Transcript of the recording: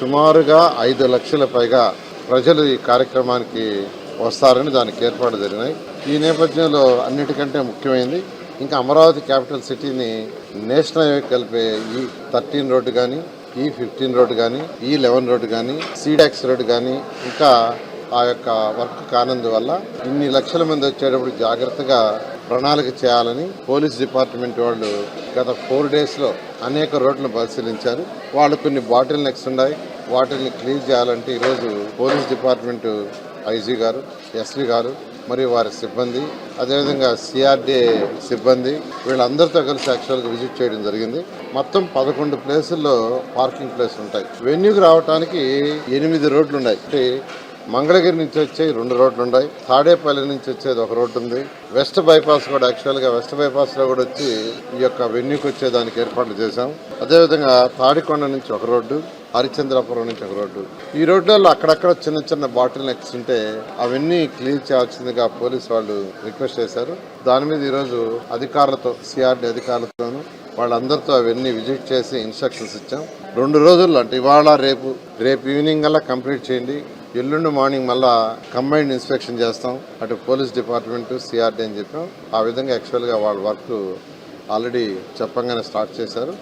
సుమారుగా 5 లక్షల పైగా ప్రజలు ఈ కార్యక్రమానికి వస్తారని దానికి ఏర్పాటు జరిగినాయి. ఈ నేపథ్యంలో అన్నిటికంటే ముఖ్యమైనది ఇంకా అమరావతి క్యాపిటల్ సిటీని నేషనల్ హైవే కలిపే ఈ 13 రోడ్డు కానీ, ఈ 15 రోడ్డు కానీ, ఈ 11 రోడ్డు కానీ, సీడాక్స్ రోడ్డు కానీ ఇంకా ఆ యొక్క వర్క్ కానందువల్ల ఇన్ని లక్షల మంది వచ్చేటప్పుడు జాగ్రత్తగా ప్రణాళిక చేయాలని పోలీస్ డిపార్ట్మెంట్ వాళ్ళు గత 4 డేస్లో అనేక రోడ్లను పరిశీలించారు. వాళ్ళు కొన్ని బాటిల్ నెక్స్ ఉన్నాయి, వాటిని క్లీన్ చేయాలంటే ఈరోజు పోలీస్ డిపార్ట్మెంట్ ఐజీ గారు, ఎస్పీ గారు మరియు వారి సిబ్బంది, అదేవిధంగా సిఆర్డీఏ సిబ్బంది వీళ్ళందరితో కలిసి యాక్చువల్గా విజిట్ చేయడం జరిగింది. మొత్తం 11 ప్లేసుల్లో పార్కింగ్ ప్లేస్ ఉంటాయి. వెన్యూకి రావడానికి 8 రోడ్లు ఉన్నాయి. అంటే మంగళగిరి నుంచి వచ్చే 2 రోడ్లు ఉన్నాయి, తాడేపల్లి నుంచి వచ్చేది 1 రోడ్డు ఉంది, వెస్ట్ బైపాస్ కూడా యాక్చువల్గా వెస్ట్ బైపాస్లో కూడా వచ్చి ఈ యొక్క వెన్యూకి వచ్చేదానికి ఏర్పాట్లు చేశాం. అదేవిధంగా తాడికొండ నుంచి 1 రోడ్డు, హరిచంద్రాపురం నుంచి 1 రోడ్డు. ఈ రోడ్లలో అక్కడక్కడ చిన్న చిన్న బాటిల్ నెక్స్ ఉంటే అవన్నీ క్లీన్ చేయాల్సిందిగా పోలీసు వాళ్ళు రిక్వెస్ట్ చేశారు. దాని మీద ఈరోజు అధికారులతో, సిఆర్డీ అధికారులతోనూ వాళ్ళందరితో అవన్నీ విజిట్ చేసి ఇన్స్ట్రక్షన్స్ ఇచ్చాం. 2 రోజుల్లో అంటే ఇవాళ రేపు ఈవినింగ్ అలా కంప్లీట్ చేయండి. ఎల్లుండి మార్నింగ్ మళ్ళా కంబైన్డ్ ఇన్స్పెక్షన్ చేస్తాం. అటు పోలీస్ డిపార్ట్మెంట్, సిఆర్డీ అని చెప్పాం. ఆ విధంగా యాక్చువల్గా వాళ్ళ వర్క్ ఆల్రెడీ చెప్పంగానే స్టార్ట్ చేశారు.